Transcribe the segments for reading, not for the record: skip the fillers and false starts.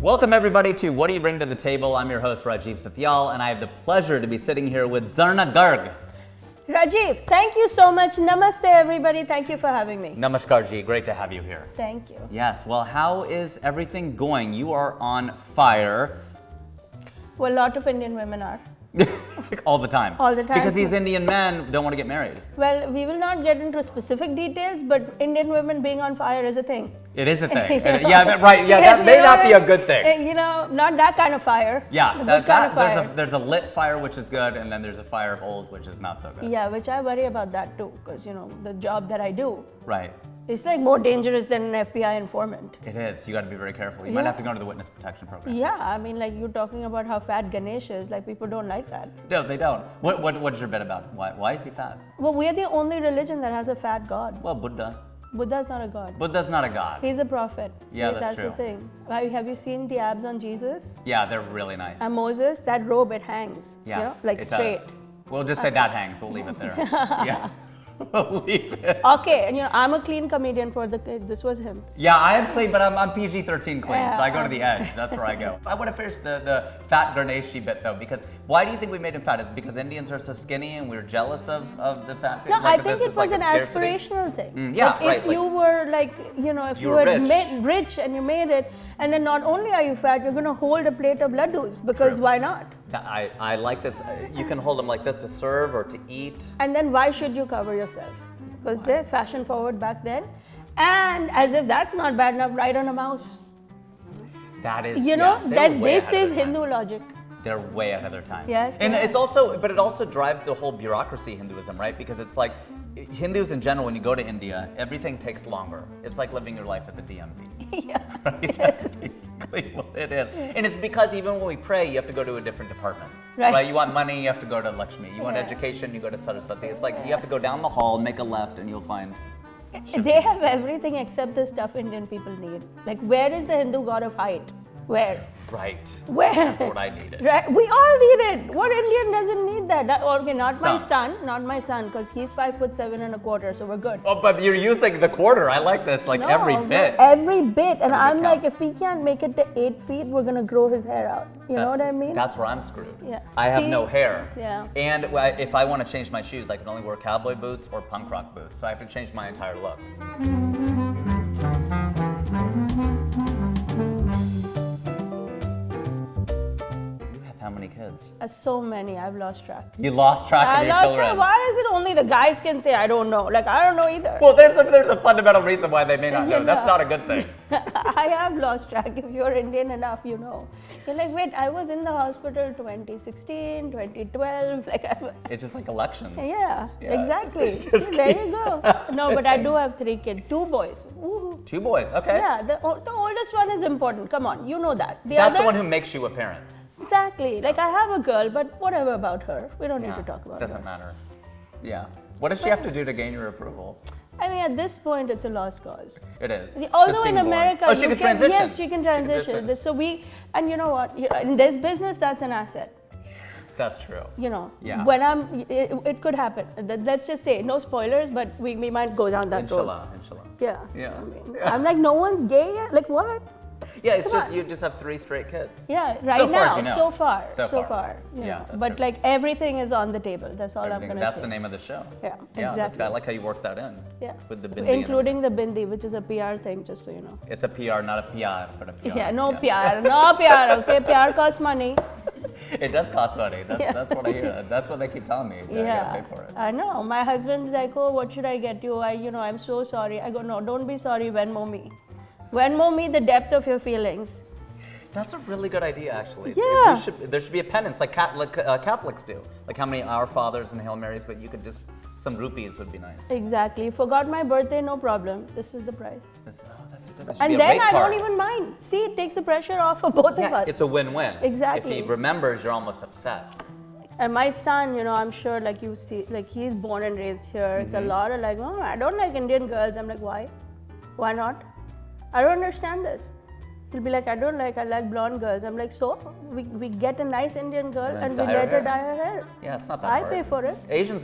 Welcome everybody to What Do You Bring to the Table? I'm your host Rajiv Satyal, and I have the pleasure to be sitting here with Zarna Garg. Rajiv, thank you so much. Namaste everybody. Thank you for having me. Namaskar ji, great to have you here. Thank you. Yes, well, how is everything going? You are on fire. Well, a lot of Indian women are. All the time. All the time. Because these Indian men don't want to get married. Well, we will not get into specific details, but Indian women being on fire is a thing. It is a thing. Right. Yeah, that may not be a good thing. You know, not that kind of fire. Yeah, there's a lit fire, which is good, and then there's a fire of old, which is not so good. Yeah, which I worry about that too, because, you know, the job that I do. Right. It's like more dangerous than an FBI informant. It is. You got to be very careful. You might have to go into the witness protection program. Yeah, I mean, like you're talking about how fat Ganesh is. Like people don't like that. No, they don't. What's your bet about? Why is he fat? Well, we're the only religion that has a fat god. Well, Buddha. Buddha's not a god. Buddha's not a god. He's a prophet. Yeah, that's true. true. The thing. Have you seen the abs on Jesus? Yeah, they're really nice. And Moses, that robe, it hangs. Yeah, you know, like it straight. does. We'll just say that hangs. We'll leave it there. Yeah. We'll leave it. Okay, and you know, I'm a clean comedian for this was him. Yeah, I am clean, but I'm PG-13 clean, Yeah, so I go to the edge. That's where I go. I want to finish the fat Ganeshi bit though, because why do you think we made him fat? Is it because Indians are so skinny and we're jealous of the fat people? No, I think it was an aspirational thing. Yeah, like right. If you were like, you know, if you were rich and you made it, and then not only are you fat, you're going to hold a plate of laddus, because why not? I like this. You can hold them like this to serve or to eat. And then why should you cover yourself? Because they're fashion forward back then. And as if that's not bad enough, ride on a mouse. That is, you know, this is Hindu Hindu logic. They're way ahead of their time. Yes. And it's also, but it also drives the whole bureaucracy Hinduism, right? Because it's like, Hindus in general, when you go to India, everything takes longer. It's like living your life at the DMV. Yeah. Right? That's basically what it is. And it's because even when we pray, you have to go to a different department. Right. You want money, you have to go to Lakshmi. You want education, you go to Saraswati. It's like you have to go down the hall, make a left, and you'll find. They have everything except the stuff Indian people need. Like, where is the Hindu god of height? Where? Right. Where? That's what I needed. Right. We all need it. What Indian doesn't need that? Okay, not my son, because he's 5'7.25", so we're good. Oh, but you're using the quarter. I like this. Like every bit. Every bit. And I'm like, counts. if we can't make it to 8 feet, we're gonna grow his hair out. You know what I mean? That's where I'm screwed. Yeah. I have no hair. Yeah. And if I want to change my shoes, I can only wear cowboy boots or punk rock boots. So I have to change my entire look. How many kids? So many. I've lost track. You lost track of your children. Why is it only the guys can say I don't know? Like, I don't know either. Well, there's a fundamental reason why they may not know. That's not a good thing. I have lost track. If you're Indian enough, you know. You're like, wait, I was in the hospital 2016, 2012. It's just like elections. Yeah. Exactly. There you go. No, but I do have 3 kids. 2 boys. Woo-hoo. 2 boys, okay. Yeah, the oldest one is important. Come on, you know that. That's the one who makes you a parent. Exactly. Like, I have a girl, but whatever about her. We don't need to talk about Doesn't matter. Yeah. What does she have to do to gain your approval? I mean, at this point, it's a lost cause. It is. Although in America, she can transition. Yes, she can transition. So and you know what? In this business, that's an asset. That's true. You know, yeah. When it could happen. Let's just say, no spoilers, but we might go down that road. Inshallah. Yeah. Yeah. I mean, I'm like, no one's gay yet? Like, what? Yeah, it's just you just have 3 straight kids. Yeah, right now, so far. Yeah, but like everything is on the table. That's all I'm gonna say. That's the name of the show. Yeah, yeah, exactly. I like how you worked that in. Yeah, with the bindi, including the bindi, which is a PR thing, just so you know. It's a PR, not a PR, but a PR. Yeah, no PR, no PR. Okay, PR costs money. It does cost money. That's what I hear. That's what they keep telling me. I gotta pay for it. I know. My husband's like, oh, what should I get you? I'm so sorry. I go, no, don't be sorry. Venmo me. Venmo me the depth of your feelings. That's a really good idea, actually. Yeah. There should be a penance, like Catholics do. Like how many Our Fathers and Hail Marys, but you could just, some rupees would be nice. Exactly. Forgot my birthday, no problem. This is the price. That's a good. And then I don't even mind. See, it takes the pressure off for both of us. It's a win-win. Exactly. If he remembers, you're almost upset. And my son, I'm sure, like you see, like he's born and raised here. It's a lot of like, oh, I don't like Indian girls. I'm like, why? Why not? I don't understand this. He'll be like, I like blonde girls. I'm like, so? We get a nice Indian girl and we let her dye her hair. Yeah, it's not that hard. I pay for it.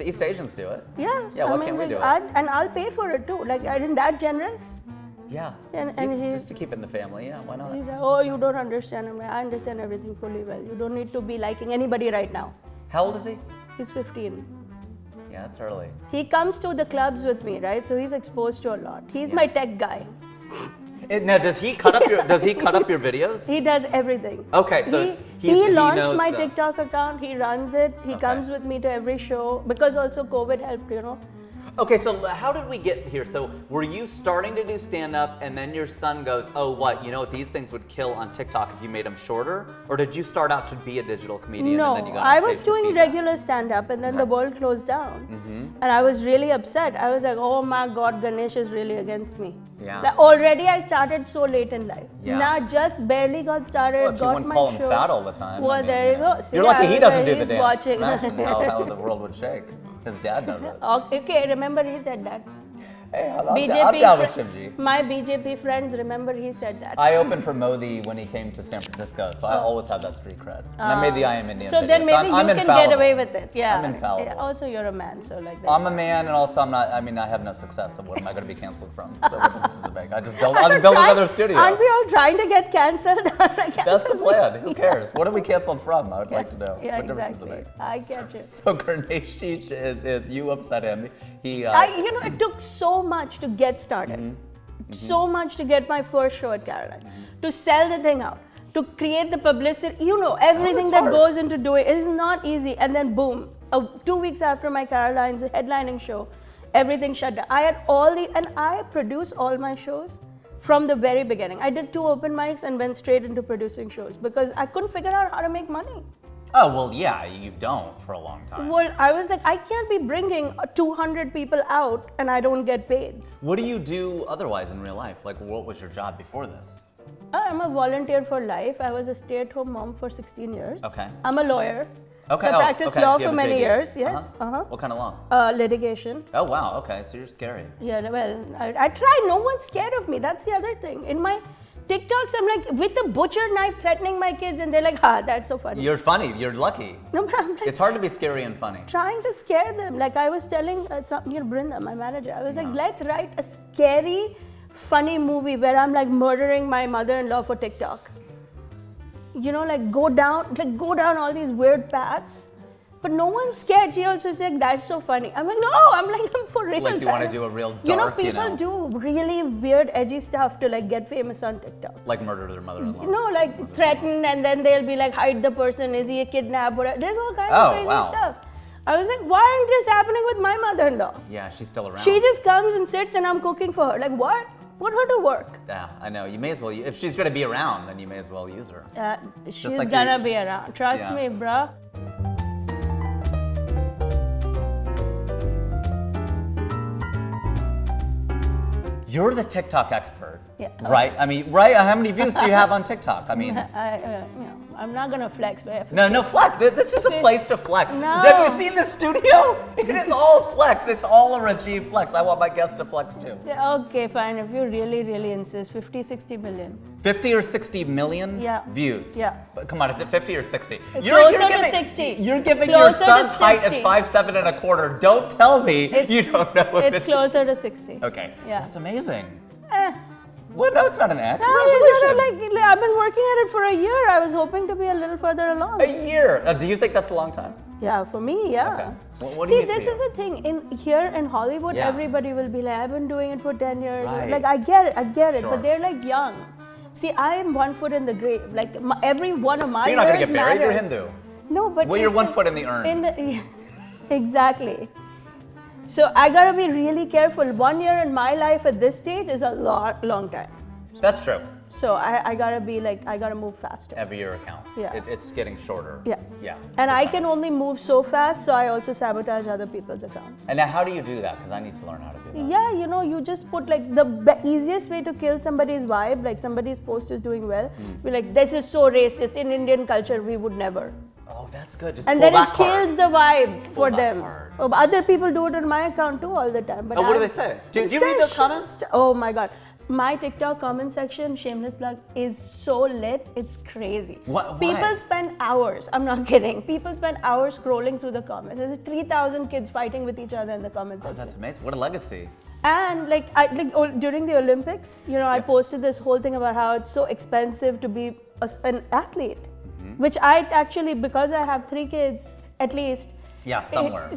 East Asians do it. Yeah. Yeah, why can't we do it? And I'll pay for it too. Like, I'm that generous. Yeah. And just to keep it in the family, yeah, why not? he's like, oh, you don't understand. I'm like, I understand everything fully well. You don't need to be liking anybody right now. How old is he? He's 15. Yeah, that's early. He comes to the clubs with me, right? So he's exposed to a lot. He's my tech guy. Now, does he cut up your videos? He does everything. Okay, so he launched knows my the- TikTok account. He runs it. He comes with me to every show because also COVID helped, you know. Okay, so how did we get here? So were you starting to do stand-up and then your son goes, oh, what, you know what, these things would kill on TikTok if you made them shorter? Or did you start out to be a digital comedian No, and then you got on I stage was to doing feedback? regular stand-up and then the world closed down. And I was really upset. I was like, oh my God, Ganesh is really against me. Yeah. Like, already I started so late in life. Yeah. Now just barely got started, Well, if you got wouldn't my call him show. fat all the time. Well, I mean, there you go. See, You're lucky I he was doesn't like, do the he's dance. watching. Imagine how the world would shake. His dad does it. Okay, remember he said that. Hey, I'm down with Shivji. My BJP friends, remember he said that. I opened for Modi when he came to San Francisco, so I always have that street cred. And I made the I Am Indian So video, then maybe I'm you can infallible. get away with it. Yeah. I'm infallible. Yeah, also, you're a man, so like that. I'm a man, and also I'm not. I mean, I have no success. So what am I going to be canceled from? So what difference does it make? I'll build another studio. Aren't we all trying to get cancelled? That's the plan. Who cares? What are we canceled from? I would like to know. Yeah, what difference exactly. does it I get you. make? So Ganesh is you upset him. He. It took so much to get started. So much to get my first show at Caroline. To sell the thing out. To create the publicity. You know, everything that hard. goes into doing it is not easy. And then boom, 2 weeks after my Caroline's headlining show, everything shut down. I had and I produce all my shows from the very beginning. I did 2 open mics and went straight into producing shows because I couldn't figure out how to make money. Oh, well, yeah, you don't for a long time. Well, I was like, I can't be bringing 200 people out and I don't get paid. What do you do otherwise in real life? Like, what was your job before this? I'm a volunteer for life. I was a stay-at-home mom for 16 years. Okay. I'm a lawyer. Okay. So I practiced law So you for have a many JD. years. Yes. What kind of law? Litigation. Oh, wow. Okay, so you're scary. Yeah, well, I try. No one's scared of me. That's the other thing. In my TikToks, I'm like with a butcher knife threatening my kids, and they're like, that's so funny. You're funny. You're lucky. No, but I'm like It's hard to be scary and funny. trying to scare them. Like I was telling Brinda, my manager, I was like, let's write a scary, funny movie where I'm like murdering my mother-in-law for TikTok. You know, like go down all these weird paths. But no one's scared. She also said, that's so funny. I'm like, no, I'm for real. Like you want to do a real dark, You know, people do really weird, edgy stuff to like get famous on TikTok. Like murder their mother-in-law. You know, like threaten and then they'll be like, hide the person, is he a kidnapper? There's all kinds of crazy stuff. I was like, why isn't this happening with my mother-in-law? Yeah, she's still around. She just comes and sits and I'm cooking for her. Like, what? Put her to work. Yeah, I know. You may as well. If she's going to be around, then you may as well use her. She's like gonna be around. Trust me, bruh. You're the TikTok expert, Yeah. right? I mean, right? How many views do you have on TikTok? I mean, I'm not gonna flex, but no flex. This is a place to flex. No. Have you seen the studio? It is all flex. It's all a Rajiv flex. I want my guests to flex too. yeah, okay, fine. If you really, really insist, 50, 60 million. 50 or 60 million Yeah. views. Yeah. But come on, is it 50 or 60? Closer to 60. You're giving Closer your to son's height as 60. 5'7" and a quarter. Don't tell me you don't know if It's closer to 60. Okay. Yeah. That's amazing. Eh. Well, no, it's not an act. No, Congratulations. like, I've been working at it for a year. I was hoping to be a little further along. A year. Do you think that's a long time? Yeah, for me, yeah. Okay. What do you See, mean for this you? is a thing. Here in Hollywood, Yeah. everybody will be like, I've been doing it for 10 years. Right. Like, I get it. Sure. But they're like young. See, I am 1 foot in the grave. Like, every one of my You're not going to years get married. You're matters. Hindu. No, but Well, you're it's 1 foot in the urn. Yes, exactly. So I gotta be really careful. 1 year in my life at this stage is a long time. That's true. So I gotta be like, I gotta move faster. Every year counts. Yeah. It's getting shorter. Yeah. Yeah. And I can only move so fast, so I also sabotage other people's accounts. And now, how do you do that? Because I need to learn how to do that. Yeah, you know, you just put like the easiest way to kill somebody's vibe, like somebody's post is doing well, be like, this is so racist. In Indian culture, we would never. Oh, that's good. Just And pull then that it card. kills the vibe for that them. card. Oh, but other people do it on my account too all the time. But Oh, what do I'm- they say? Do It you read says those comments? Oh my God. My TikTok comment section, shameless plug, is so lit, it's crazy. Why? People spend hours, I'm not kidding, people spend hours scrolling through the comments. There's 3,000 kids fighting with each other in the comment Oh, section. that's amazing. What a legacy. And during the Olympics, I posted this whole thing about how it's so expensive to be an athlete, which I actually, because I have 3 kids at least,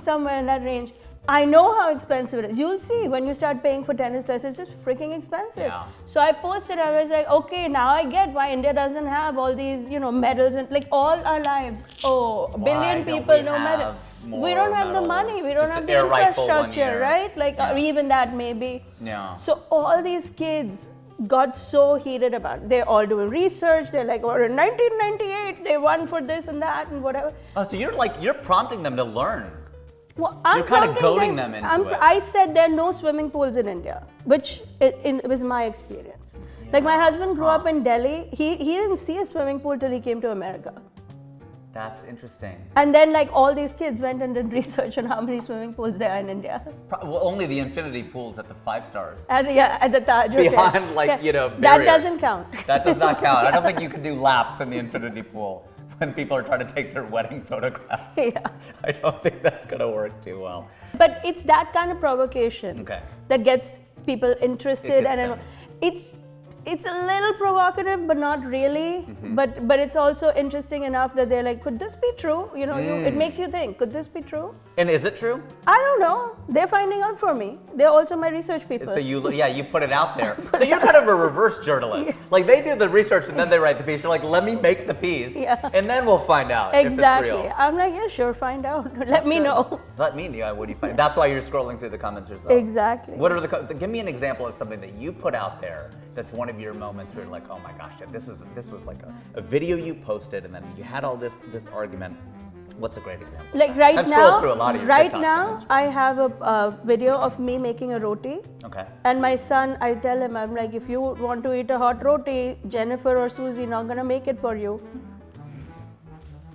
somewhere in that range, I know how expensive it is. You'll see when you start paying for tennis lessons, it's just freaking expensive. Yeah. So I posted, I was like, okay, now I get why India doesn't have all these, medals and all our lives. A billion people, no medal. We don't have the money, we don't have the infrastructure, right? Or even that maybe. Yeah. So all these kids got so heated about it. They're all doing research. They're like, in 1998, they won for this and that and whatever. Oh, so you're prompting them to learn. Well, you're kind of goading them into it. I said there are no swimming pools in India, which it was my experience. Yeah. My husband grew up in Delhi. He didn't see a swimming pool till he came to America. That's interesting. And then all these kids went and did research on how many swimming pools there are in India. Well, only the infinity pools at the 5 stars. At the Taj. Behind barriers. That doesn't count. That does not count. I don't think you can do laps in the infinity pool when people are trying to take their wedding photographs. Yeah. I don't think that's going to work too well. But it's that kind of provocation that gets people interested, it's a little provocative, but not really. But it's also interesting enough that they're like, could this be true? It makes you think, could this be true? And is it true? I don't know. They're finding out for me. They're also my research people. So you put it out there. So you're kind of a reverse journalist. They do the research and then they write the piece. You're like, let me make the piece, and then we'll find out if it's real. I'm like, yeah, sure, find out. Let me know. Let me know. What do you find? That's why you're scrolling through the comments yourself. Exactly. What are give me an example of something that you put out there that's one of your moments where you're like, oh my gosh, this was like a video you posted and then you had all this argument. What's a great example? I've scrolled through a lot of your TikToks now, I have a video of me making a roti. Okay. And my son, I tell him, I'm like, if you want to eat a hot roti, Jennifer or Susie not gonna make it for you.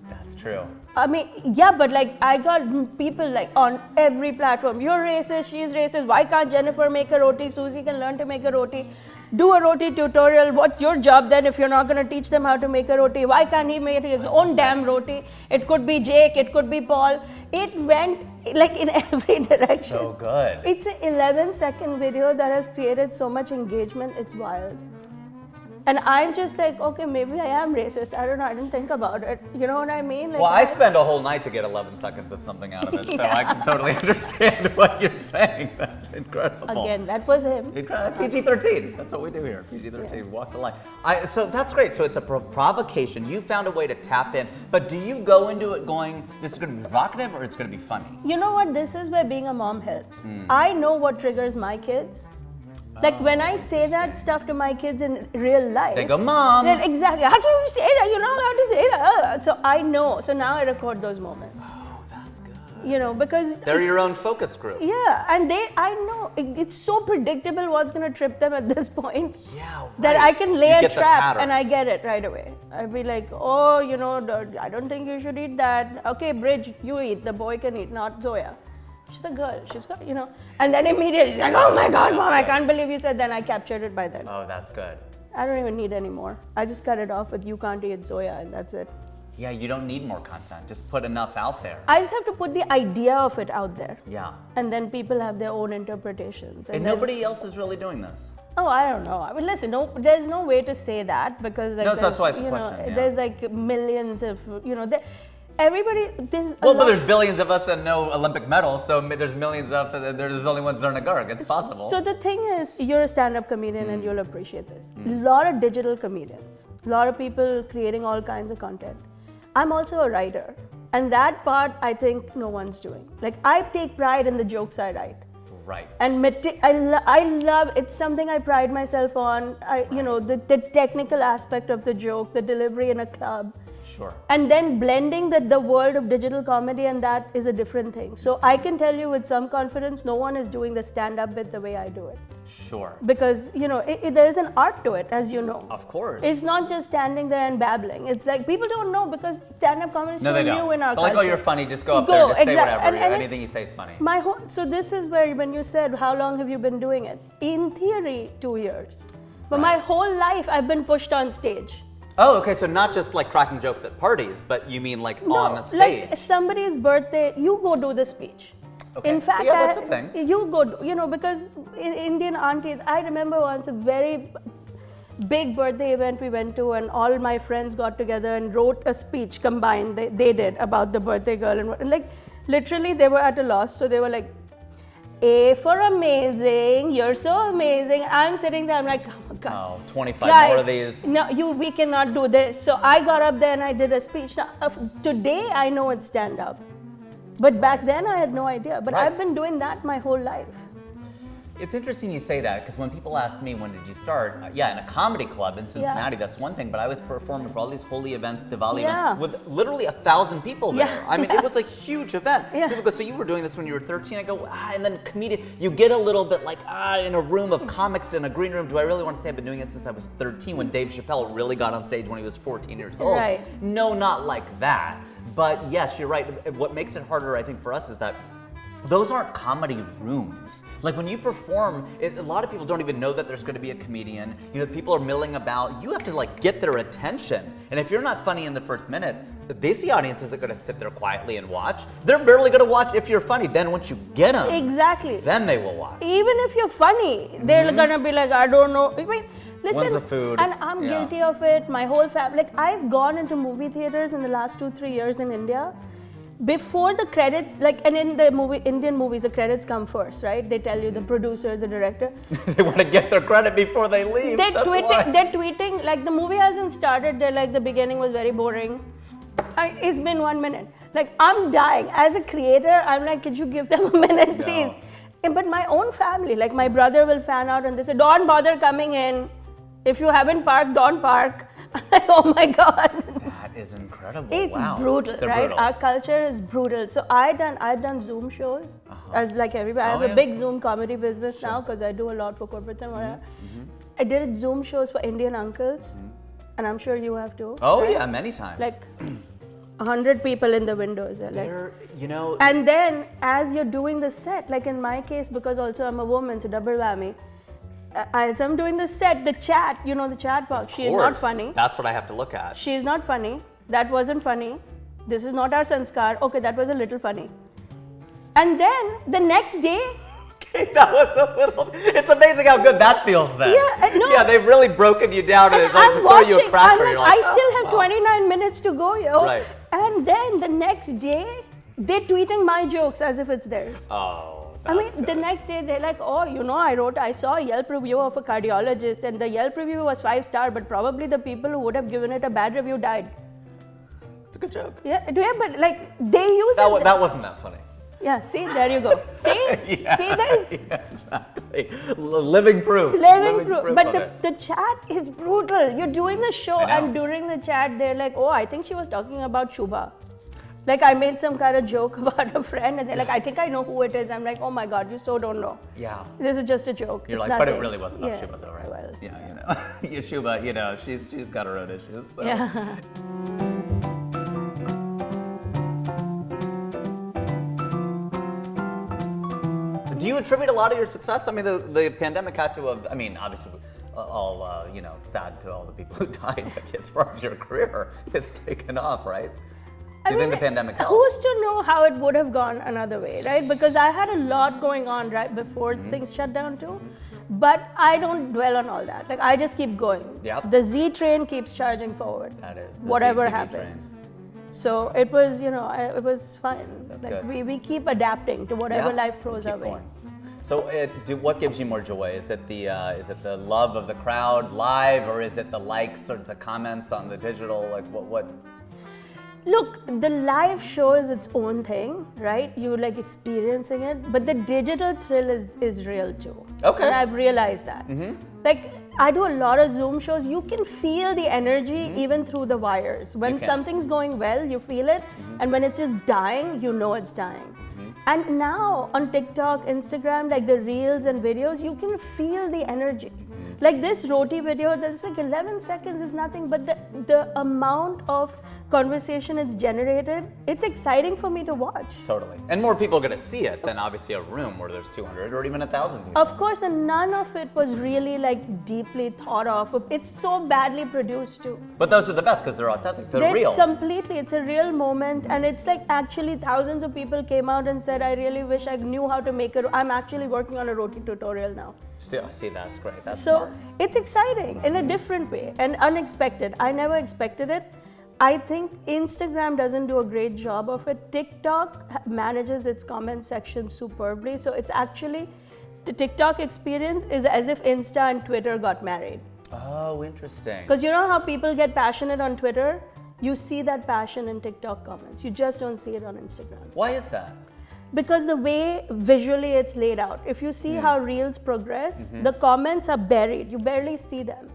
That's true. I mean, yeah, but I got people on every platform. You're racist, she's racist. Why can't Jennifer make a roti? Susie can learn to make a roti. Do a roti tutorial. What's your job then if you're not going to teach them how to make a roti? Why can't he make his own damn roti? It could be Jake, it could be Paul. It went in every direction. So good. It's an 11-second video that has created so much engagement. It's wild. And I'm just like, okay, maybe I am racist. I don't know. I didn't think about it. You know what I mean? Well, I spend a whole night to get 11 seconds of something out of it, so I can totally understand what you're saying. That's incredible. Again, that was him. PG-13. That's what we do here. PG-13. Walk the line. So that's great. So it's a provocation. You found a way to tap in, but do you go into it going, this is going to be provocative or it's going to be funny? You know what? This is where being a mom helps. I know what triggers my kids. When I say that stuff to my kids in real life, they go, Mom. Exactly. How can you say that? You're not allowed to say that. So I know. So now I record those moments. Oh, that's good. Because they're your own focus group. Yeah, and I know it's so predictable what's going to trip them at this point. Yeah, right. That I can lay a trap and I get it right away. I'd be like, oh, I don't think you should eat that. Okay, Bridge, you eat. The boy can eat, not Zoya. She's a girl, she's got, and then immediately she's like, oh my God, Mom, I can't believe you said that. And I captured it by then. Oh, that's good. I don't even need any more. I just cut it off with you can't eat Zoya and that's it. Yeah, you don't need more content. Just put enough out there. I just have to put the idea of it out there. Yeah. And then people have their own interpretations. And nobody else is really doing this. Oh, I don't know. I mean, listen, there's no way to say that because that's why it's a question. Yeah. There's millions of, everybody, but there's billions of us and no Olympic medals, so there's millions of, there's only one Zarna Garg. It's possible. So the thing is, you're a stand-up comedian and you'll appreciate this. A lot of digital comedians, a lot of people creating all kinds of content. I'm also a writer. And that part, I think no one's doing. I take pride in the jokes I write. Right. And I love, it's something I pride myself on. The technical aspect of the joke, the delivery in a club. Sure. And then blending the world of digital comedy, and that is a different thing. So I can tell you with some confidence, no one is doing the stand-up bit the way I do it. Sure. Because, there is an art to it, as you know. Of course. It's not just standing there and babbling. It's people don't know because stand-up comedy is so new in our culture. Oh, you're funny, just go up there and just say whatever. And anything you say is funny. So this is where, when you said, how long have you been doing it? In theory, 2 years. But my whole life, I've been pushed on stage. Oh, okay, so not just cracking jokes at parties, but you mean on a stage? Somebody's birthday, you go do the speech. Okay. In fact, yeah, that's a thing. you go, you know, because Indian aunties, I remember once a very big birthday event we went to, and all my friends got together and wrote a speech combined, they did, about the birthday girl. And like, literally, they were at a loss. So they were like, A for amazing, you're so amazing. I'm sitting there, I'm like, oh my God. Oh, 25 Guys, more of these. No, we cannot do this. So I got up there and I did a speech. Now, today I know it's stand up. But back then I had no idea. But Right. I've been doing that my whole life. It's interesting you say that, because when people ask me, when did you start? Yeah, in a comedy club in Cincinnati, that's one thing, but I was performing for all these holy events, Diwali events, with literally 1,000 people there. Yeah, I mean, it was a huge event. Yeah. People go, so you were doing this when you were 13? I go, and then comedian, you get a little bit like, in a room of comics, in a green room, do I really want to say I've been doing it since I was 13, when Dave Chappelle really got on stage when he was 14 years old? Right. No, not like that. But yes, you're right. What makes it harder, I think, for us is that those aren't comedy rooms. Like when you perform, a lot of people don't even know that there's going to be a comedian. You know, people are milling about. You have to like get their attention. And if you're not funny in the first minute, they see audience isn't going to sit there quietly and watch. They're barely going to watch if you're funny. Then once you get them, Exactly. then they will watch. Even if you're funny, they're gonna be like, I don't know. I mean, listen, When's the food? And I'm guilty of it. My whole family, like I've gone into movie theaters in the last 2-3 years in India. Before the credits, like, and in the Indian movies, the credits come first, right? They tell you the producer, the director. They want to get their credit before they leave. They're That's tweeting, like the movie hasn't started. They're like, the beginning was very boring. It's been 1 minute. Like, I'm dying. As a creator, I'm like, could you give them a minute, please? But my own family, like my brother will fan out and they say, don't bother coming in. If you haven't parked, don't park. I'm like, oh my God. That is incredible. It's wow. brutal, They're right? brutal. Our culture is brutal. So I've done Zoom shows, as like everybody. I have a big Zoom comedy business now because I do a lot for corporates and whatever. I did Zoom shows for Indian uncles, and I'm sure you have too. Oh right? yeah, many times. Like 100 people in the windows. Like, you know. and then as you're doing the set, like in my case, because also I'm a woman, so double whammy. As I'm doing the set, the chat, you know, the chat box, she is not funny. That's what I have to look at. She is not funny. That wasn't funny. This is not our sanskar. Okay, that was a little funny. And then the next day, Okay, that was a little. It's amazing how good that feels then. Yeah, no. Yeah, they've really broken you down and and like I'm throw watching, you a cracker. I'm You're like, like, I still oh, have wow. 29 minutes to go, yo. Right. And then the next day, they're tweeting my jokes as if it's theirs. Oh. I mean, that's good. the next day they're like, oh, you know, I saw a Yelp review of a cardiologist, and the Yelp review was 5-star, but probably the people who would have given it a bad review died. It's a good joke. Yeah, but like they use it. That wasn't that funny. Yeah, see, there you go. See? Yeah, See this? Yeah, exactly. Living proof. Living proof. But of it. the chat is brutal. You're doing the show, I know. and during the chat, they're like, oh, I think she was talking about Shubha. Like, I made some kind of joke about a friend, and they're like, I think I know who it is. I'm like, oh my God, you so don't know. Yeah. This is just a joke. You're It's like, but it nothing. really wasn't about Yeah, Shubha though, right? Well. Yeah, you know. Shubha, you know, she's got her own issues. So. Yeah. Do you attribute a lot of your success? I mean, the pandemic had to have, I mean, obviously, all, you know, sad to all the people who died, but as far as your career, it's taken off, right? Do you think the pandemic helped? Who's to know how it would have gone another way, right? Because I had a lot going on right before things shut down too. But I don't dwell on all that. Like, I just keep going. Yep. The Z train keeps charging forward. That is. the Whatever ZTV happens. train. So it was, you know, it was fun. That's like good. we keep adapting to whatever Yeah, life throws keep our way. going. So, what gives you more joy? Is it the love of the crowd live, or is it the likes or the comments on the digital? Like what? Look, the live show is its own thing, right? You like experiencing it, but the digital thrill is real too. Okay. And I've realized that. Like, I do a lot of Zoom shows. You can feel the energy even through the wires. When can. something's going well, you feel it, and when it's just dying, you know it's dying. And now on TikTok, Instagram, like the reels and videos, you can feel the energy. Like this roti video, that's like 11 seconds is nothing, but the amount of conversation it's generated, it's exciting for me to watch. Totally. And more people are going to see it than obviously a room where there's 200 or even 1,000 people. Of course, and none of it was really like deeply thought of. It's so badly produced too. But those are the best because they're authentic. They're real. Completely. It's a real moment. And it's like actually thousands of people came out and said, I really wish I knew how to make it. I'm actually working on a roti tutorial now. See, that's great. That's so smart. It's exciting in a different way and unexpected. I never expected it. I think Instagram doesn't do a great job of it. TikTok manages its comment section superbly. So it's actually, the TikTok experience is as if Insta and Twitter got married. Oh, interesting. Because you know how people get passionate on Twitter? You see that passion in TikTok comments. You just don't see it on Instagram. Why is that? Because the way visually it's laid out. If you see how reels progress, the comments are buried. You barely see them.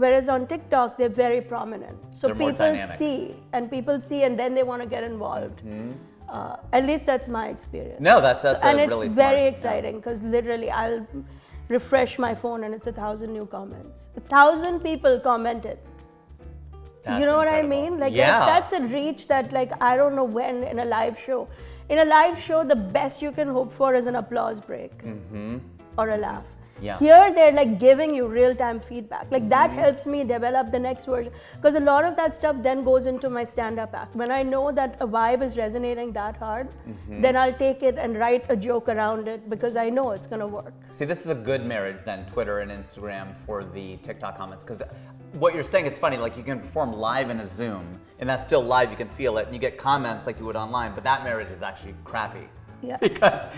Whereas on TikTok, they're very prominent. So people see, and then they want to get involved. At least that's my experience. No, that's and it's really very exciting because literally I'll refresh my phone and it's 1,000 new comments. 1,000 people commented. That's you know what I incredible. mean? Like yeah. that's a reach that like I don't know when in a live show. In a live show, the best you can hope for is an applause break or a laugh. Yeah. Here, they're like giving you real-time feedback. Like that helps me develop the next version. Because a lot of that stuff then goes into my stand-up act. When I know that a vibe is resonating that hard, then I'll take it and write a joke around it because I know it's going to work. See, this is a good marriage then, Twitter and Instagram for the TikTok comments. Because what you're saying is funny, like you can perform live in a Zoom, and that's still live, you can feel it, and you get comments like you would online, but that marriage is actually crappy. Yeah. Because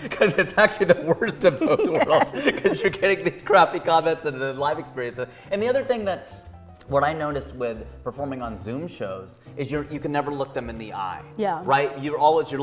it's actually the worst of both worlds. Because you're getting these crappy comments and the live experience. And the other thing that what I noticed with performing on Zoom shows is you can never look them in the eye. Yeah. Right? You're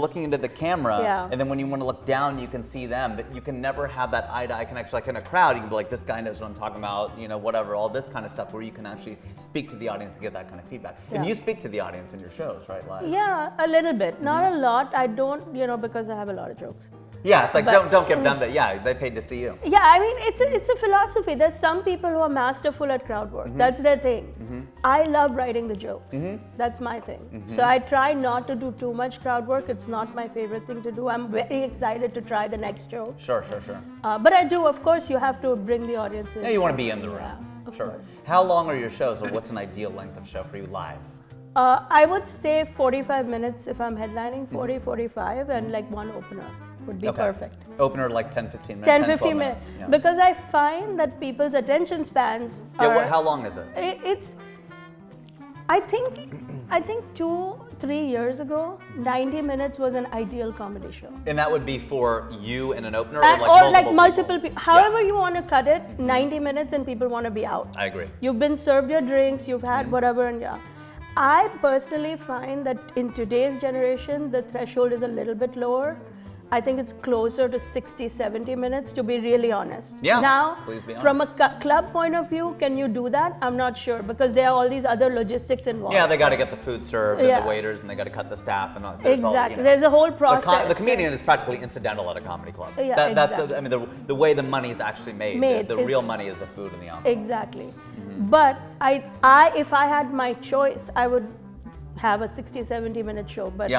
looking into the camera, and then when you want to look down, you can see them, but you can never have that eye-to-eye connection. Like in a crowd, you can be like, this guy knows what I'm talking about, you know, whatever, all this kind of stuff, where you can actually speak to the audience to get that kind of feedback. Yeah. And you speak to the audience in your shows, right, live? Yeah, a little bit, not a lot. I don't, because I have a lot of jokes. Yeah, it's like don't give them that. Yeah, they paid to see you. Yeah, I mean it's a philosophy. There's some people who are masterful at crowd work. That's their thing. I love writing the jokes. That's my thing. So I try not to do too much crowd work. It's not my favorite thing to do. I'm very excited to try the next show. Sure. But I do, of course, you have to bring the audience in. Yeah, you want to be in the room. Yeah, of course. How long are your shows, or what's an ideal length of show for you live? I would say 45 minutes if I'm headlining, 40, 45, and like one opener would be perfect. Opener like 10, 15 minutes? 10, 15 minutes. Yeah. Because I find that people's attention spans are... how long is it? It's... I think 2-3 years ago, 90 minutes was an ideal comedy show. And that would be for you and an opener, or like multiple people. However you want to cut it, 90 minutes and people want to be out. I agree. You've been served your drinks, you've had whatever, and yeah. I personally find that in today's generation, the threshold is a little bit lower. I think it's closer to 60, 70 minutes, to be really honest. Yeah, now, please be honest. From a club point of view, can you do that? I'm not sure, because there are all these other logistics involved. Yeah, they got to get the food served and the waiters, and they got to cut the staff. And Exactly. There's a whole process. The comedian is practically incidental at a comedy club. Yeah, That's the way the money is actually made. The real money is the food and the alcohol. Exactly. But if I had my choice, I would have a 60-70 minute show, but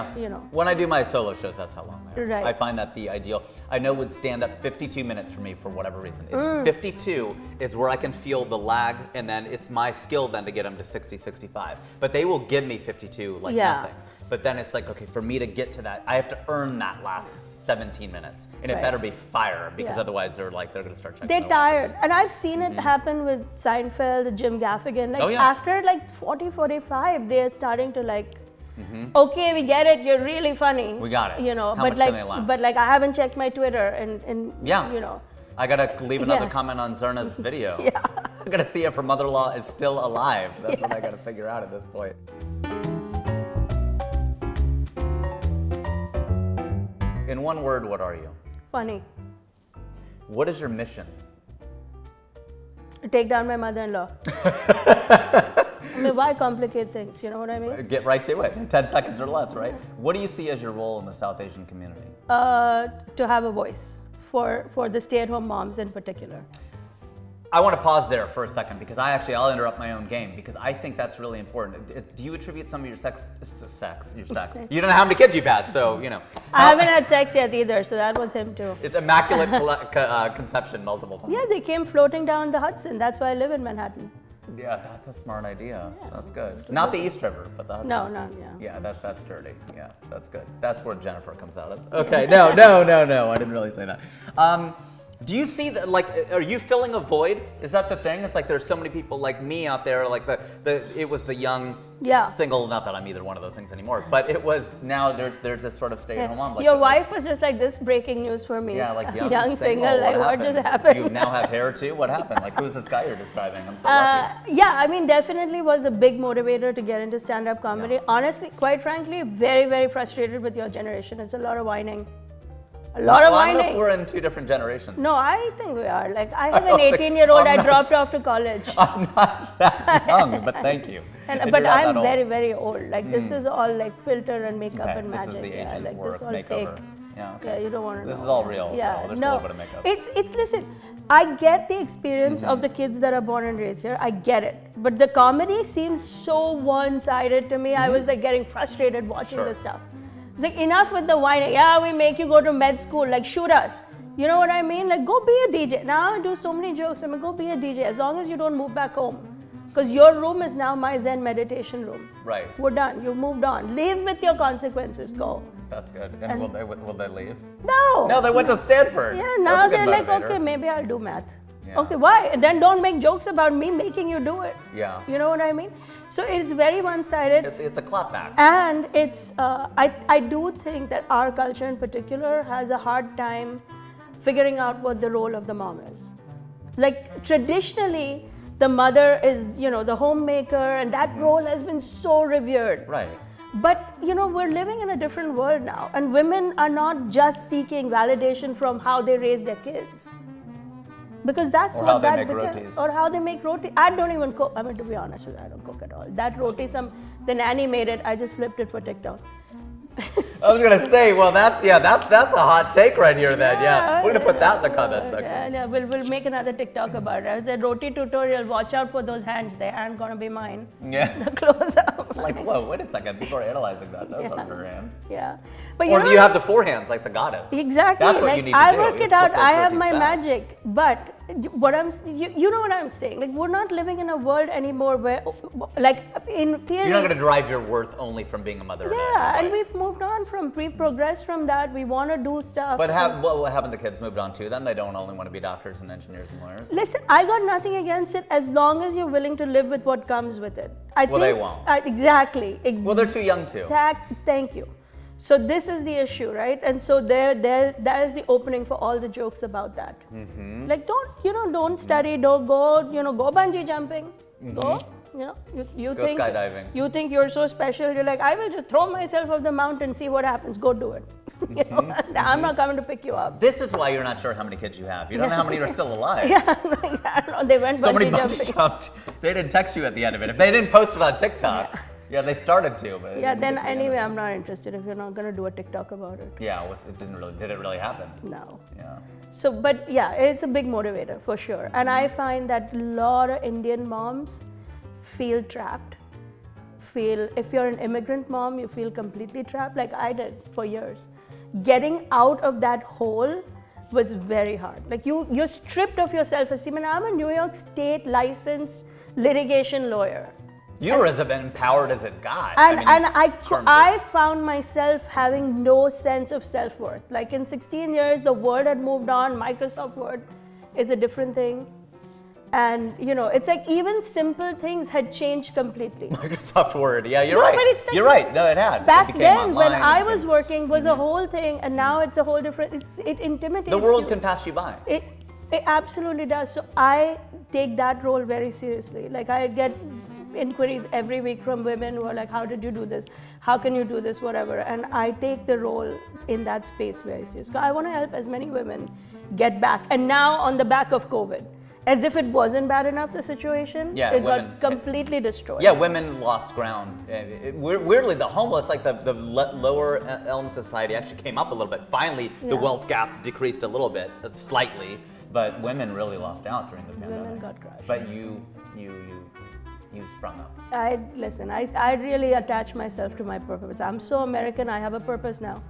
when I do my solo shows, that's how long they are. Right. I find that the ideal, I know would stand up 52 minutes for me for whatever reason. It's 52 is where I can feel the lag, and then it's my skill then to get them to 60, 65. But they will give me 52 like nothing. But then it's like, okay, for me to get to that, I have to earn that last 17 minutes, and it better be fire, because otherwise they're going to start checking. They're tired, and I've seen it happen with Seinfeld, Jim Gaffigan. Like after like 40, 45, they're starting to like, okay, we get it. You're really funny. We got it. How much can they laugh? But like I haven't checked my Twitter, and I gotta leave another comment on Zarna's video. I gotta see if her mother-in-law is still alive. That's what I gotta figure out at this point. In one word, what are you? Funny. What is your mission? Take down my mother-in-law. I mean, why complicate things? You know what I mean? Get right to it. 10 seconds or less, right? What do you see as your role in the South Asian community? To have a voice for the stay-at-home moms in particular. I want to pause there for a second because I'll interrupt my own game because I think that's really important. Do you attribute some of your sex? You don't know how many kids you've had, so you know. I haven't had sex yet either, so that was him too. It's immaculate conception multiple times. Yeah, they came floating down the Hudson. That's why I live in Manhattan. Yeah, that's a smart idea. Yeah. That's good. Not the East River, but the Hudson. No, yeah. Yeah, that's dirty. Yeah, that's good. That's where Jennifer comes out of. Okay, no. I didn't really say that. Do you see that? Like, are you filling a void? Is that the thing? It's like there's so many people like me out there. Like it was the young single. Not that I'm either one of those things anymore, but it was now. There's this sort of stay-at-home mom. Like your wife was just like this breaking news for me. Yeah, like young single. Like what just happened? Do you now have hair too? What happened? Like who's this guy you're describing? I'm so lucky. Yeah, I mean, definitely was a big motivator to get into stand-up comedy. Yeah. Honestly, quite frankly, very, very frustrated with your generation. It's a lot of whining. A lot of whining. I don't know if we're in two different generations. No, I think we are. Like, I have an 18-year-old I dropped off to college. I'm not that young, but thank you. But I'm very, very old. Like, this is all like filter and makeup and magic. This is the yeah, like this this all makeover. fake. Yeah, okay. Yeah, you don't want to know. This is all real, yeah, so there's a little bit of makeup. Listen, I get the experience of the kids that are born and raised here. I get it. But the comedy seems so one-sided to me. I was like getting frustrated watching this stuff. It's like, enough with the whining. Yeah, we make you go to med school. Like, shoot us. You know what I mean? Like, go be a DJ. Now I do so many jokes. I mean, go be a DJ as long as you don't move back home. Because your room is now my Zen meditation room. Right. We're done. You've moved on. Live with your consequences. Go. That's good. And will they leave? No. No, they went to Stanford. Yeah, now they're like, okay, maybe I'll do math. Yeah. Okay, why? Then don't make jokes about me making you do it. Yeah. You know what I mean? So it's very one-sided. It's a clapback. And it's, I do think that our culture in particular has a hard time figuring out what the role of the mom is. Like traditionally, the mother is, you know, the homemaker, and that role has been so revered. Right. But, you know, we're living in a different world now, and women are not just seeking validation from how they raise their kids. Because that's what that becomes. Or how they make roti. I don't even cook. I mean, to be honest with you, I don't cook at all. That roti, the nanny made it. I just flipped it for TikTok. I was gonna say, well, that's a hot take right here. Then, we're gonna put that in the comment section. Yeah, we'll make another TikTok about it. I said roti tutorial. Watch out for those hands. They aren't gonna be mine. Yeah. The close up. Like, whoa, wait a second. People are analyzing that. Those aren't her hands. Yeah, but or do you have the forehands like the goddess? Exactly. That's what like, you need to I do. work it out. I have my fast. magic, but what you know what I'm saying? Like, we're not living in a world anymore where, like, in theory, you're not going to derive your worth only from being a mother. Yeah, and we've moved on we've progressed from that. We want to do stuff. But haven't the kids moved on to then? They don't only want to be doctors and engineers and lawyers. Listen, I got nothing against it as long as you're willing to live with what comes with it. They won't. Exactly. Well, they're too young too. Thank you. So this is the issue, right? And so that is the opening for all the jokes about that. Mm-hmm. Like, don't study, don't go, go bungee jumping, go, you go think skydiving. You think you're so special. You're like, I will just throw myself off the mountain, see what happens. Go do it. I'm not coming to pick you up. This is why you're not sure how many kids you have. You don't know how many are still alive. Yeah, I don't know. They went so bungee many bungee jumped. They didn't text you at the end of it. If they didn't post it on TikTok. Yeah, they started to, but then anyway, I'm not interested if you're not gonna do a TikTok about it. Yeah, did it really happen? No. Yeah. So, but yeah, it's a big motivator for sure. And I find that a lot of Indian moms feel trapped. If you're an immigrant mom, you feel completely trapped, like I did for years. Getting out of that hole was very hard. Like you're stripped of your self-esteem, and I'm a New York State licensed litigation lawyer. You were as empowered as it got. I found myself having no sense of self-worth. Like in 16 years, the Word had moved on. Microsoft Word is a different thing. And, it's like even simple things had changed completely. Microsoft Word, yeah, you're right. But it's like, you're right, no, it had. Back then, when I was working, was a whole thing, and now it's a whole different, it intimidates you. The world you. can pass you by. It absolutely does. So I take that role very seriously. Like I get inquiries every week from women who are like, how did you do this? How can you do this? Whatever. And I take the role in that space very seriously. I want to help as many women get back. And now on the back of COVID, as if it wasn't bad enough, the situation, it got completely destroyed. Yeah, women lost ground. Weirdly, the homeless, like the lower elements of society actually came up a little bit. Finally, the wealth gap decreased a little bit, slightly. But women really lost out during the pandemic. Women got crushed. But you sprung up. I really attach myself to my purpose. I'm so American, I have a purpose now.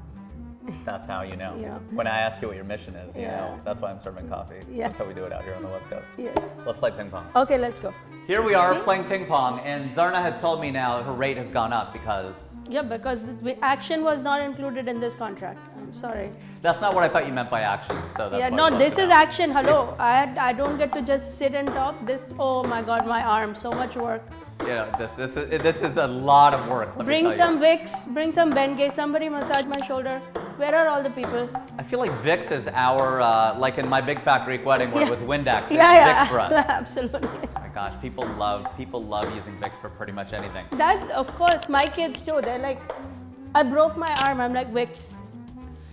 That's how you know. Yeah. When I ask you what your mission is, you Yeah. know. That's why I'm serving coffee. Yeah. That's how we do it out here on the West Coast. Yes. Let's play ping pong. Okay, let's go. Here we are playing ping pong, and Zarna has told me now her rate has gone up because... Yeah, because action was not included in this contract. I'm sorry. That's not what I thought you meant by action, so that's Yeah, why no, I left this it is out. action. Hello. I don't get to just sit and talk. This, oh my God, my arm, so much work. Yeah, this is a lot of work. Let me Bring tell you. some Vicks, bring some Bengay, somebody massage my shoulder. Where are all the people? I feel like Vicks is our, like in my big fat Greek wedding where it was Windex, it's Yeah, Vicks for us. absolutely. Oh my gosh, people love using Vicks for pretty much anything. That, of course, my kids too. They're like, I broke my arm. I'm like, Vicks.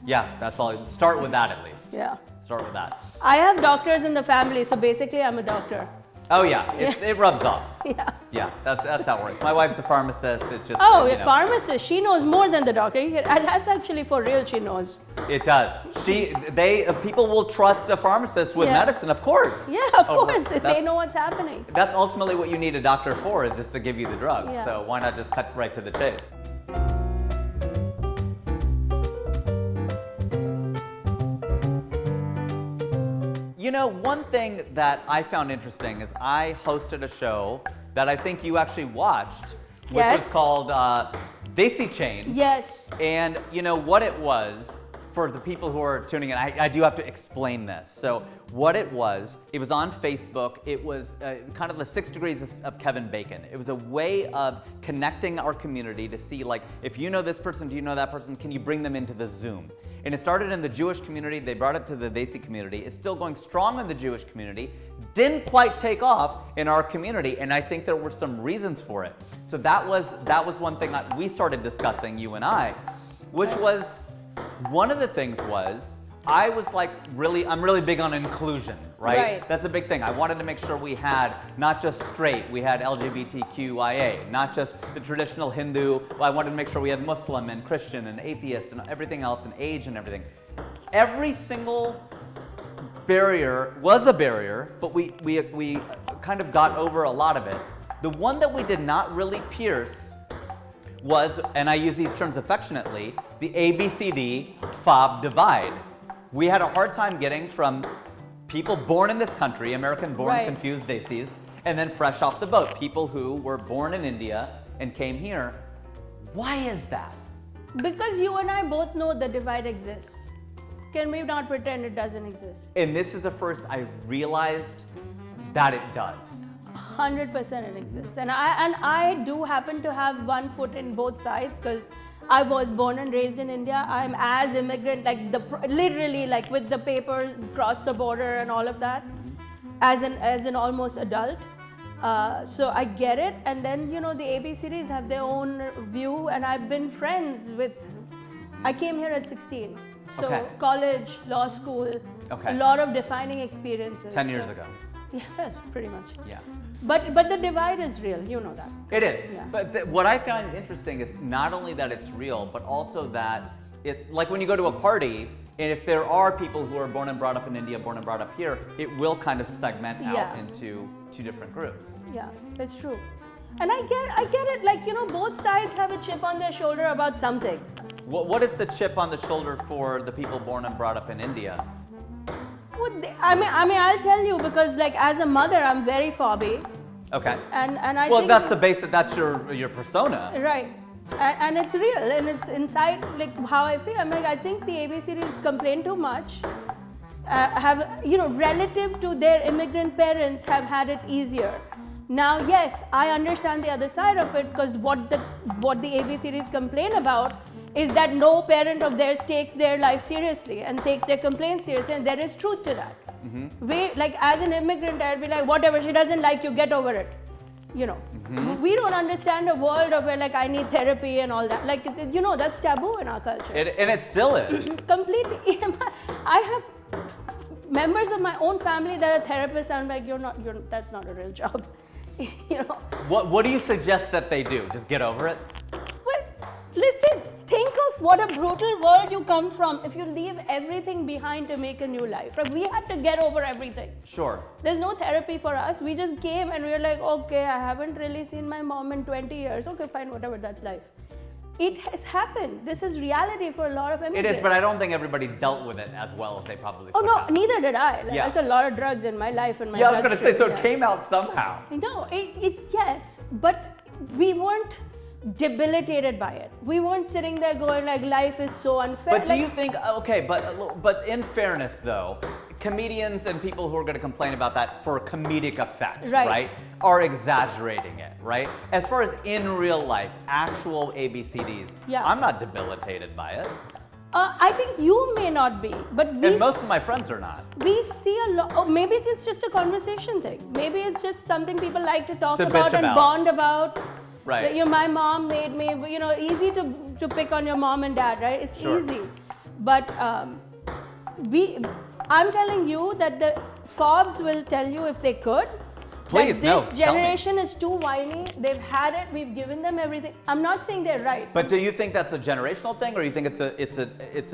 Yeah, that's all. Start with that at least. Yeah. Start with that. I have doctors in the family, so basically I'm a doctor. Oh yeah, it rubs off. Yeah. Yeah, that's how it works. My wife's a pharmacist. It just Oh, you a know, pharmacist. She knows more than the doctor. That's actually for real. She knows. It does. People will trust a pharmacist with Yeah. medicine, of course. Yeah, of Oh, course. They that's- know what's happening. That's ultimately what you need a doctor for, is just to give you the drug. Yeah. So why not just cut right to the chase? You know, one thing that I found interesting is I hosted a show that I think you actually watched, which was Yes. called Desi Chain. Yes. And you know what it was, for the people who are tuning in, I do have to explain this. So what it was on Facebook. It was kind of the 6 degrees of Kevin Bacon. It was a way of connecting our community to see, like, if you know this person, do you know that person? Can you bring them into the Zoom? And it started in the Jewish community. They brought it to the Desi community. It's still going strong in the Jewish community. Didn't quite take off in our community, and I think there were some reasons for it. So that was one thing we started discussing, you and I, which was, one of the things was, I was like, I'm really big on inclusion, right? Right. That's a big thing. I wanted to make sure we had not just straight, we had LGBTQIA, not just the traditional Hindu. I wanted to make sure we had Muslim and Christian and atheist and everything else and age and everything. Every single barrier was a barrier, but we kind of got over a lot of it. The one that we did not really pierce was, and I use these terms affectionately, the ABCD FOB divide. We had a hard time getting from people born in this country, American-born Right. confused Desis, and then fresh off the boat, people who were born in India and came here. Why is that? Because you and I both know the divide exists. Can we not pretend it doesn't exist? And this is the first I realized that it does. 100% it exists. And I do happen to have one foot in both sides, because I was born and raised in India. I'm as immigrant, like literally, like with the papers, cross the border and all of that, as an almost adult. So I get it. And then, you know, the ABCDs have their own view, and I've been friends with, I came here at 16. So Okay. college, law school, Okay. a lot of defining experiences. 10 years So- ago. Yeah, pretty much. Yeah. But the divide is real, you know that. It is. Yeah. But what I find interesting is not only that it's real, but also that like when you go to a party, and if there are people who are born and brought up in India, born and brought up here, it will kind of segment out Yeah. into two different groups. Yeah, it's true. And I get it, like, you know, both sides have a chip on their shoulder about something. What is the chip on the shoulder for the people born and brought up in India? I mean, I'll tell you, because like as a mother, I'm very fobby, Okay. and I Well, think that's the base. That's your persona. right, and it's real, and it's inside like how I feel. I'm like, I think the ABCDs complain too much, have, you know, relative to their immigrant parents, have had it easier. Now, yes, I understand the other side of it, because what the ABCDs complain about is that no parent of theirs takes their life seriously and takes their complaints seriously, and there is truth to that. We, like, as an immigrant, I'd be like, whatever, she doesn't like you, get over it. You know, we don't understand a world of where, like, I need therapy and all that. Like, you know, that's taboo in our culture. And it still is. Completely. I have members of my own family that are therapists, and I'm like, that's not a real job. You know. What do you suggest that they do? Just get over it? Well, listen, think of what a brutal world you come from if you leave everything behind to make a new life. Like, we had to get over everything. Sure. There's no therapy for us. We just came and we were like, okay, I haven't really seen my mom in 20 years. Okay, fine, whatever, that's life. It has happened. This is reality for a lot of immigrants. It is, but I don't think everybody dealt with it as well as they probably Oh could no, have. neither did I. Like, Yeah. There's a lot of drugs in my life and my Yeah, I was going to say, so bloodstream, it came out somehow. I know, yes, but we weren't debilitated by it. We weren't sitting there going like, life is so unfair. But do you think, okay, but in fairness though, comedians and people who are going to complain about that for comedic effect, right, are exaggerating it, right? As far as in real life, actual ABCDs, Yeah. I'm not debilitated by it. I think you may not be, but we And most of my friends are not. we see a lot. Oh, maybe it's just a conversation thing. Maybe it's just something people like to talk To about bitch and about. bond about. Right. My mom made me, easy to pick on your mom and dad, right? It's Sure. easy. But I'm telling you that the Forbes will tell you if they could. Please, that no, this tell me. generation is too whiny. They've had it. We've given them everything. I'm not saying they're right. But do you think that's a generational thing, or you think it's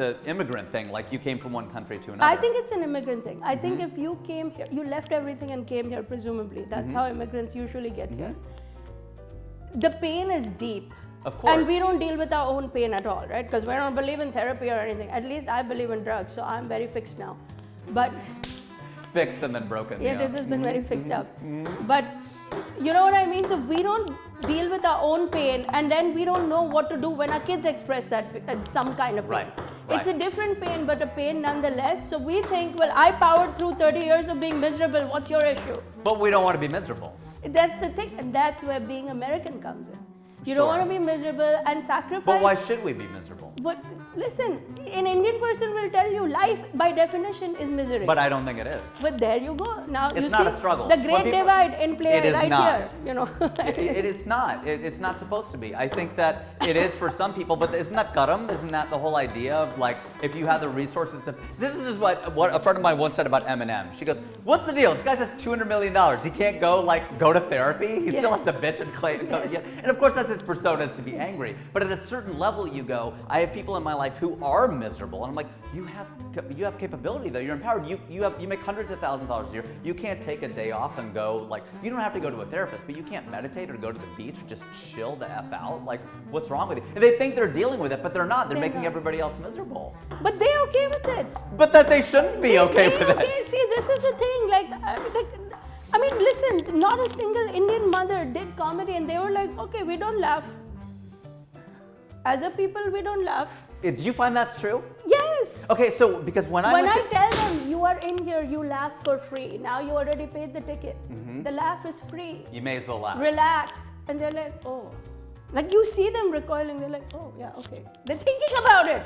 a immigrant thing, like you came from one country to another? I think it's an immigrant thing. I think if you came here, you left everything and came here, presumably. That's how immigrants usually get here. The pain is deep. Of course. And we don't deal with our own pain at all, right? Because we don't believe in therapy or anything. At least I believe in drugs, so I'm very fixed now. But Fixed and then broken. yeah, this has been very fixed up. But you know what I mean? So we don't deal with our own pain, and then we don't know what to do when our kids express that some kind of pain. Right, It's a right. different pain, but a pain nonetheless. So we think, well, I powered through 30 years of being miserable. What's your issue? But we don't want to be miserable. That's the thing, and that's where being American comes in. You Sure. don't want to be miserable and sacrifice. But why should we be miserable? But listen, an Indian person will tell you life by definition is misery. But I don't think it is. But there you go. Now It's you not see a struggle. the When great people- divide in play It is right not. here. It's not. It's not supposed to be. I think that it is for some people, but isn't that karam? Isn't that the whole idea of like if you have the resources to? This is what a friend of mine once said about Eminem. She goes, "What's the deal? This guy has $200 million. He can't go to therapy. He still has to bitch and claim." Yeah. And of course, that's his persona, is to be angry. But at a certain level, you go. I have people in my life who are miserable, and I'm like, you have capability though. You're empowered. You make hundreds of thousands of dollars a year. You can't take a day off and go like. You don't have to go to a therapist, but you can't meditate or go to the beach or just chill the f out. Like, what's wrong with you? And they think they're dealing with it, but they're not. They're making not. everybody else miserable. But they're okay with it. But that they shouldn't be okay They're with okay. it. See, this is the thing. I mean, listen. Not a single Indian mother did comedy, and they were like, okay, we don't laugh. As a people, we don't laugh. Do you find that's true? Yes. Okay, so because when I When went I to, tell them you are in here, you laugh for free. Now you already paid the ticket. The laugh is free. you may as well laugh. Relax. And they're like, oh. Like you see them recoiling, they're like, oh, yeah, okay. They're thinking about it.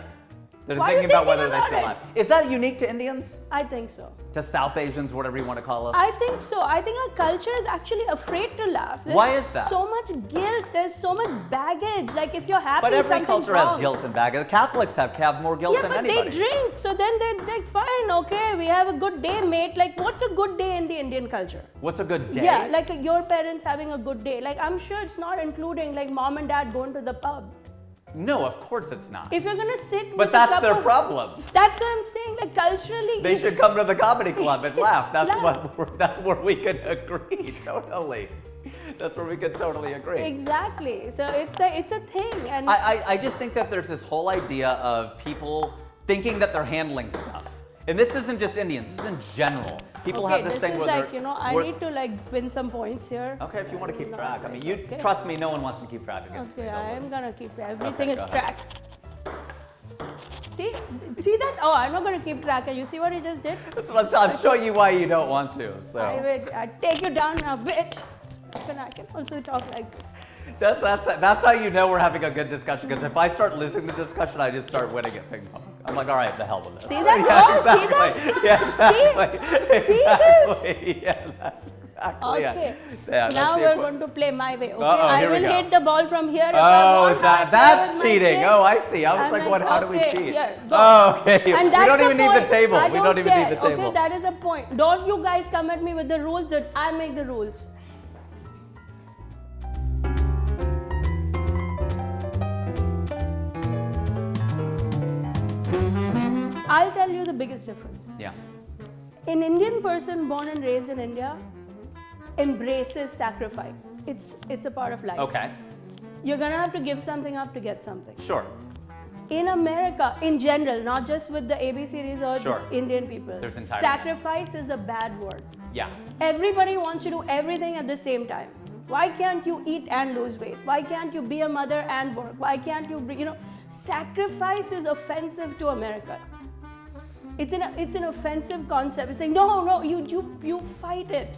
They're Why are you thinking about thinking whether they about should it? laugh. Is that unique to Indians? I think so. To South Asians, whatever you want to call us? I think so. I think our culture is actually afraid to laugh. There's Why is that? so much guilt. There's so much baggage. Like if you're happy, But every something's culture wrong. has guilt and baggage. Catholics have more guilt Yeah, than but anybody. they drink. So then they're like, fine, okay, we have a good day, mate. Like, what's a good day in the Indian culture? What's a good day? Yeah, like your parents having a good day. Like, I'm sure it's not including like mom and dad going to the pub. No, of course it's not. If you're gonna sit with But a that's cup their of- problem. That's what I'm saying. Like culturally, They should come to the comedy club and laugh. That's Laugh. that's where we can agree totally. That's where we can totally agree. exactly. So it's a thing, and I just think that there's this whole idea of people thinking that they're handling stuff. And this isn't just Indians, this is in general. People okay, have this this thing is where like they're, I where- need to like win some points here. Okay, if you want to keep No, track. I mean, it's you okay. trust me, no one wants to keep track against Okay, me. I am gonna keep track. Everything is go ahead. tracked. See that? Oh, I'm not gonna keep track. You see what he just did? That's what I'm showing you why you don't want to. So I take you down now, bitch. Then I can also talk like this. that's how you know we're having a good discussion. Because if I start losing the discussion, I just start winning at ping pong. I'm like, all right, the hell with this. See that? Yeah, Oh, see that? exactly. Yeah, exactly. See this? Exactly. Yeah, that's exactly Okay. it. Yeah, Now that's the we're equi- going to play my way. Okay, Uh-oh, I here we will go. hit the ball from here. If I Oh, want, I'll play that's with my cheating. kid. Oh, I see. I was I'm like, what? How do we okay, cheat? here, go. Oh, okay. And We that's don't the even need the point. table. I We don't don't even need care. the table. Okay, that is the point. Don't you guys come at me with the rules that I make the rules. I'll tell you the biggest difference. Yeah. An Indian person born and raised in India embraces sacrifice. It's a part of life. Okay. You're gonna have to give something up to get something. Sure. In America, in general, not just with the AB series or Sure. the Indian people, There's entirely- sacrifice is a bad word. Yeah. Everybody wants to do everything at the same time. Why can't you eat and lose weight? Why can't you be a mother and work? Why can't you, sacrifice is offensive to America. It's an offensive concept. It's saying, no, you fight it.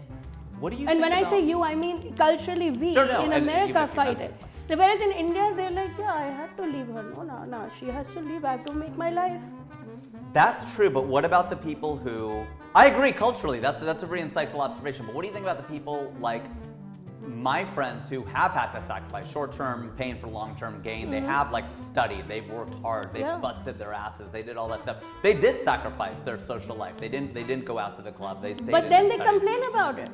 What do you And think when I about- say you, I mean culturally we Sure, no, in and America you fight meant- it. Whereas in India, they're like, yeah, I have to leave her. No, she has to leave. I have to make my life. That's true, but what about the people who... I agree culturally, that's a very insightful observation, but what do you think about the people like my friends who have had to sacrifice short-term pain for long-term gain? They have like studied, they've worked hard, they've Yeah. busted their asses, they did all that stuff. They did sacrifice their social life. They didn't go out to the club, they stayed But in then and they studied. complain about it.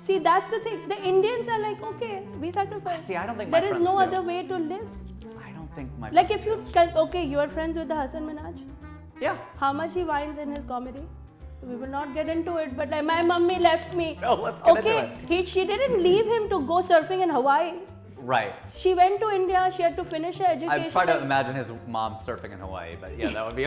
See, that's the thing. The Indians are like, okay, we sacrifice. See, I don't think my there is friends no do. other way to live. I don't think my Like if you, okay, you are friends with the Hassan Minhaj. Yeah. How much he whines in his comedy? We will not get into it, but like my mummy left me. No, let's get into Okay, she didn't leave him to go surfing in Hawaii. Right. She went to India. She had to finish her education. I try to imagine his mom surfing in Hawaii, but yeah, that would be.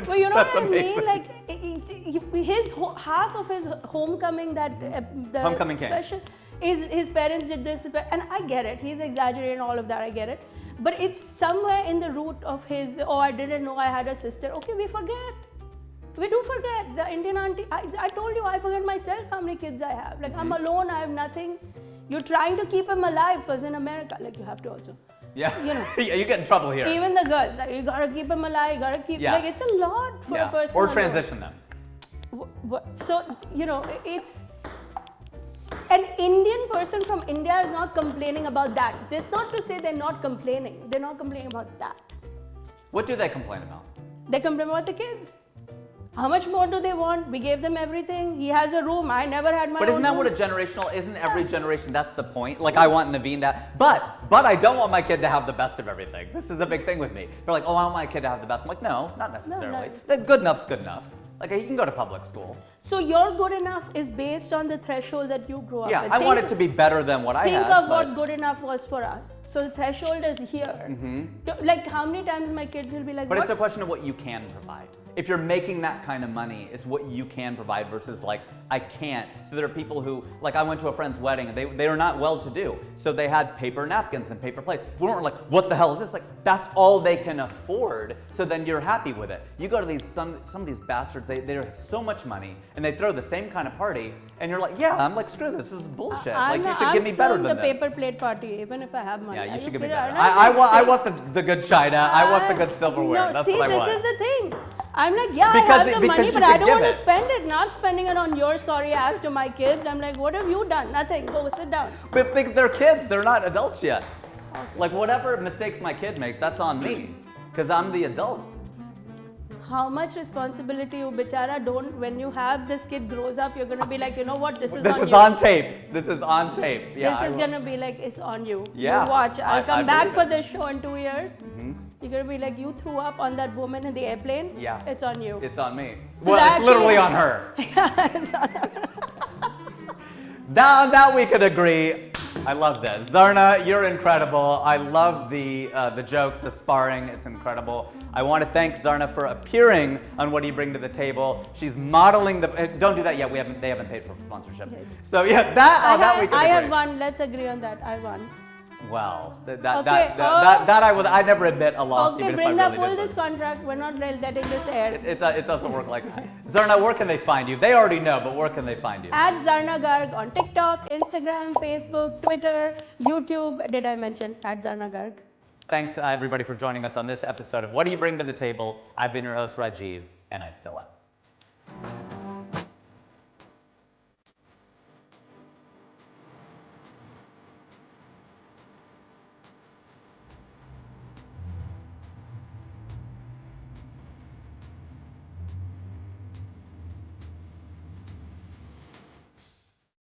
Well, you know That's what I mean? amazing. Like half of his homecoming, the Homecoming came. special, is his parents did this, and I get it. He's exaggerating all of that. I get it, but it's somewhere in the root of his. Oh, I didn't know I had a sister. Okay, we forget. We do forget. The Indian auntie. I told you, I forget myself how many kids I have. Like I'm alone. I have nothing. You're trying to keep him alive because in America, like you have to also. Yeah. You know. Yeah, you get in trouble here. Even the girls, like you gotta keep him alive. You gotta keep. Yeah. Like it's a lot for a person. Or alone. transition them. So, it's an Indian person from India is not complaining about that. That's not to say they're not complaining. They're not complaining about that. What do they complain about? They complain about the kids. How much more do they want? We gave them everything. He has a room. I never had my But own isn't that room. what a generational? Isn't every generation? That's the point. Like I want Naveen to, but I don't want my kid to have the best of everything. This is a big thing with me. They're like, oh, I want my kid to have the best. I'm like, no, not necessarily. That good enough's good enough. Like he can go to public school. So your good enough is based on the threshold that you grew up Yeah, with. I want it to be better than what I Think had. of but- what good enough was for us. So the threshold is here. Like how many times my kids will be like, But it's a "What's-" question of what you can provide. If you're making that kind of money, it's what you can provide versus like, I can't. So there are people who, like I went to a friend's wedding and they are not well-to-do. So they had paper napkins and paper plates. We weren't like, what the hell is this? Like, that's all they can afford. So then you're happy with it. You go to these, some of these bastards, they have so much money and they throw the same kind of party and you're like, yeah, I'm like, screw this is bullshit. Like you should give me better than the this. paper plate party, even if I have money. Yeah, Are you should give me kidding? better. I'm not I want the good china. I want the good silverware. No, That's see, what I want. this is the thing. I'm like, yeah, Because I have the because money, you but I can don't give want to it. spend it. Now I'm spending it on your sorry ass to my kids. I'm like, what have you done? Nothing. Go sit down. But they're kids, they're not adults yet. Like whatever mistakes my kid makes, that's on me. Because I'm the adult. How much responsibility you bichara don't, when you have this kid grows up, you're going to be like, you know what, this is This on is you. on tape. This is on tape. Yeah, This is I going to be like, it's on you. Yeah, You watch. I'll I come back believe for it. this show in 2 years. You're going to be like, you threw up on that woman in the airplane. Yeah. It's on you. It's on me. So Well, it's actually- literally on her. It's on her. That we could agree. I love this. Zarna, you're incredible. I love the jokes, the sparring. It's incredible. I want to thank Zarna for appearing on What Do You Bring to the Table. She's modeling the. Don't do that yet. They haven't paid for sponsorship. Yes. So yeah, that we could I agree. have won. Let's agree on that. I won. Well, that Okay, I never admit a loss, Okay, even if I Brenda, really pull did this win. contract. We're not letting this air. It doesn't work like that. Zarna, where can they find you? They already know, but where can they find you? At Zarna Garg on TikTok, Instagram, Facebook, Twitter, YouTube. Did I mention at Zarna Garg? Thanks everybody for joining us on this episode of What Do You Bring to the Table? I've been your host, Rajiv, and I still am.